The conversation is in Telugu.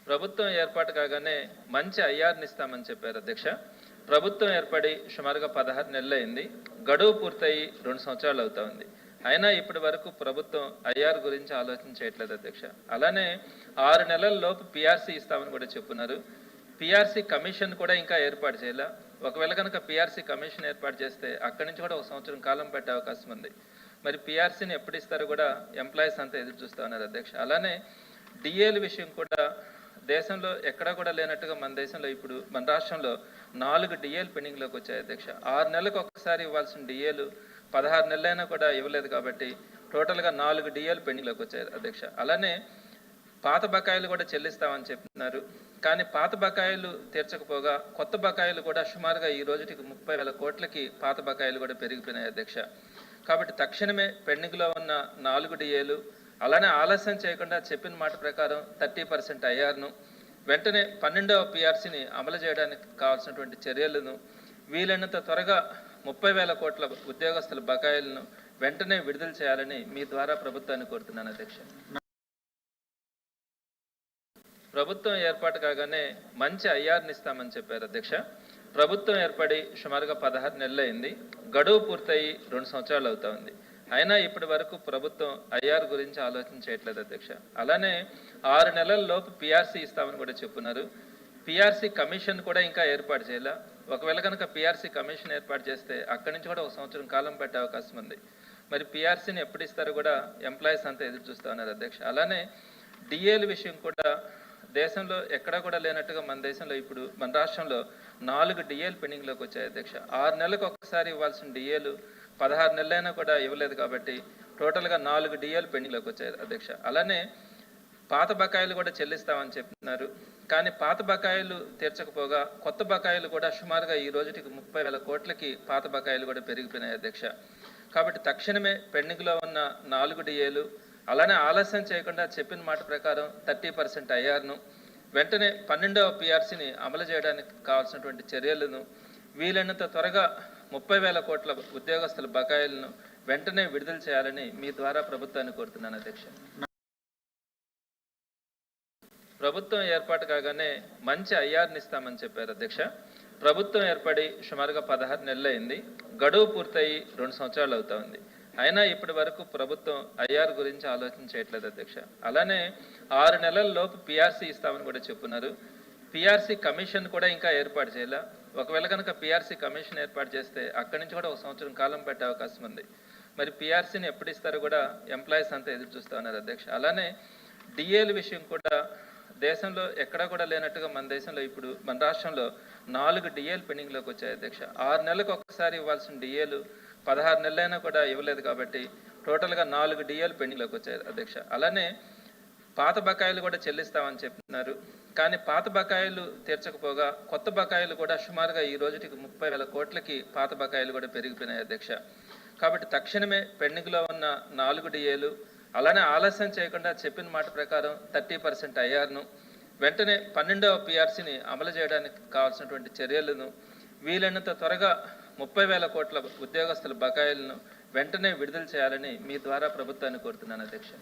ప్రభుత్వం ఏర్పాటు కాగానే మంచి ఐఆర్ని ఇస్తామని చెప్పారు అధ్యక్ష. ప్రభుత్వం ఏర్పడి సుమారుగా 16 నెలలైంది. గడువు పూర్తయి 2 సంవత్సరాలు అవుతా ఉంది. అయినా ఇప్పటి వరకు ప్రభుత్వం ఐఆర్ గురించి ఆలోచన చేయట్లేదు అధ్యక్ష. అలానే 6 నెలల లోపు పిఆర్సీ ఇస్తామని కూడా చెప్పున్నారు. పిఆర్సీ కమిషన్ కూడా ఇంకా ఏర్పాటు చేయాల. ఒకవేళ కనుక పిఆర్సీ కమిషన్ ఏర్పాటు చేస్తే అక్కడి నుంచి కూడా 1 సంవత్సరం కాలం పట్టే అవకాశం ఉంది. మరి పిఆర్సీని ఎప్పుడు ఇస్తారో కూడా ఎంప్లాయీస్ అంతా ఎదురు చూస్తూ ఉన్నారు అధ్యక్ష. అలానే డిఏల విషయం కూడా దేశంలో ఎక్కడా కూడా లేనట్టుగా మన దేశంలో ఇప్పుడు మన రాష్ట్రంలో 4 డిఏలు పెండింగ్లోకి వచ్చాయి అధ్యక్ష. 6 నెలలకు ఒక్కసారి ఇవ్వాల్సిన డిఏలు 16 నెలలైనా కూడా ఇవ్వలేదు కాబట్టి టోటల్గా 4 డిఏలు పెండింగ్లోకి వచ్చాయి అధ్యక్ష. అలానే పాత బకాయిలు కూడా చెల్లిస్తామని చెప్తున్నారు. కానీ పాత బకాయిలు తీర్చకపోగా కొత్త బకాయిలు కూడా సుమారుగా ఈ రోజుకి 30,000 కోట్లకి పాత బకాయిలు కూడా పెరిగిపోయినాయి అధ్యక్ష. కాబట్టి తక్షణమే పెండింగ్లో ఉన్న 4 డిఏలు అలానే ఆలస్యం చేయకుండా చెప్పిన మాట ప్రకారం 30% ఐఆర్ను వెంటనే 12వ పిఆర్సీని అమలు చేయడానికి కావాల్సినటువంటి చర్యలను వీలైనంత త్వరగా 30,000 కోట్ల ఉద్యోగస్తుల బకాయిలను వెంటనే విడుదల చేయాలని మీ ద్వారా ప్రభుత్వాన్ని కోరుతున్నాను అధ్యక్ష. ప్రభుత్వం ఏర్పాటు కాగానే మంచి ఐఆర్ని ఇస్తామని చెప్పారు అధ్యక్ష. ప్రభుత్వం ఏర్పడి సుమారుగా 16 నెలలైంది. గడువు పూర్తయి 2 సంవత్సరాలు అవుతా ఉంది. అయినా ఇప్పటి వరకు ప్రభుత్వం ఐఆర్ గురించి ఆలోచన చేయట్లేదు అధ్యక్ష. అలానే 6 నెలల లోపు పిఆర్సీ ఇస్తామని కూడా చెప్పున్నారు. పిఆర్సీ కమిషన్ కూడా ఇంకా ఏర్పాటు చేయాల. ఒకవేళ కనుక పిఆర్సీ కమిషన్ ఏర్పాటు చేస్తే అక్కడి నుంచి కూడా 1 సంవత్సరం కాలం పట్టే అవకాశం ఉంది. మరి పిఆర్సీని ఎప్పుడు ఇస్తారో కూడా ఎంప్లాయీస్ అంతా ఎదురు చూస్తూ ఉన్నారు అధ్యక్ష. అలానే డిఏల విషయం కూడా దేశంలో ఎక్కడా కూడా లేనట్టుగా మన దేశంలో ఇప్పుడు మన రాష్ట్రంలో 4 డిఏలు పెండింగ్లోకి వచ్చాయి అధ్యక్ష. 6 నెలలకు ఒక్కసారి ఇవ్వాల్సిన డిఏలు 16 నెలలైనా కూడా ఇవ్వలేదు కాబట్టి టోటల్గా 4 డిఏలు పెండింగ్లోకి వచ్చాయి అధ్యక్ష. అలానే పాత బకాయిలు కూడా చెల్లిస్తామని చెప్తున్నారు. కానీ పాత బకాయిలు తీర్చకపోగా కొత్త బకాయిలు కూడా సుమారుగా ఈ రోజుకి 30,000 కోట్లకి పాత బకాయిలు కూడా పెరిగిపోయినాయి అధ్యక్ష. కాబట్టి తక్షణమే పెండింగ్లో ఉన్న 4 డిఏలు అలానే ఆలస్యం చేయకుండా చెప్పిన మాట ప్రకారం 30% ఐఆర్ను వెంటనే 12వ పిఆర్సీని అమలు చేయడానికి కావాల్సినటువంటి చర్యలను వీలైనంత త్వరగా 30,000 కోట్ల ఉద్యోగస్తుల బకాయిలను వెంటనే విడుదల చేయాలని మీ ద్వారా ప్రభుత్వాన్ని కోరుతున్నాను అధ్యక్ష. ప్రభుత్వం ఏర్పాటు కాగానే మంచి ఐఆర్ని ఇస్తామని చెప్పారు అధ్యక్ష. ప్రభుత్వం ఏర్పడి సుమారుగా 16 నెలలైంది. గడువు పూర్తయి 2 సంవత్సరాలు అవుతా ఉంది. అయినా ఇప్పటి వరకు ప్రభుత్వం ఐఆర్ గురించి ఆలోచన చేయట్లేదు అధ్యక్ష. అలానే 6 నెలల లోపు పిఆర్సీ ఇస్తామని కూడా చెప్పున్నారు. పిఆర్సీ కమిషన్ కూడా ఇంకా ఏర్పాటు చేయాల. ఒకవేళ కనుక పిఆర్సీ కమిషన్ ఏర్పాటు చేస్తే అక్కడి నుంచి కూడా 1 సంవత్సరం కాలం పట్టే అవకాశం ఉంది. మరి పిఆర్సీని ఎప్పుడు ఇస్తారో కూడా ఎంప్లాయీస్ అంతా ఎదురు చూస్తూ ఉన్నారు అధ్యక్ష. అలానే డిఏల విషయం కూడా దేశంలో ఎక్కడా కూడా లేనట్టుగా మన దేశంలో ఇప్పుడు మన రాష్ట్రంలో 4 డిఏలు పెండింగ్లోకి వచ్చాయి అధ్యక్ష. 6 నెలలకు ఒక్కసారి ఇవ్వాల్సిన డిఏలు 16 నెలలైనా కూడా ఇవ్వలేదు కాబట్టి టోటల్గా 4 డిఏలు పెండింగ్లోకి వచ్చాయి అధ్యక్ష. అలానే పాత బకాయిలు కూడా చెల్లిస్తామని చెప్తున్నారు. కానీ పాత బకాయిలు తీర్చకపోగా కొత్త బకాయిలు కూడా సుమారుగా ఈ రోజుకి 30,000 కోట్లకి పాత బకాయిలు కూడా పెరిగిపోయినాయి అధ్యక్ష. కాబట్టి తక్షణమే పెండింగ్లో ఉన్న 4 డిఏలు అలానే ఆలస్యం చేయకుండా చెప్పిన మాట ప్రకారం 30% ఐఆర్ను వెంటనే 12వ పిఆర్సీని అమలు చేయడానికి కావాల్సినటువంటి చర్యలను వీలైనంత త్వరగా 30,000 కోట్ల ఉద్యోగస్తుల బకాయిలను వెంటనే విడుదల చేయాలని మీ ద్వారా ప్రభుత్వాన్ని కోరుతున్నాను అధ్యక్ష.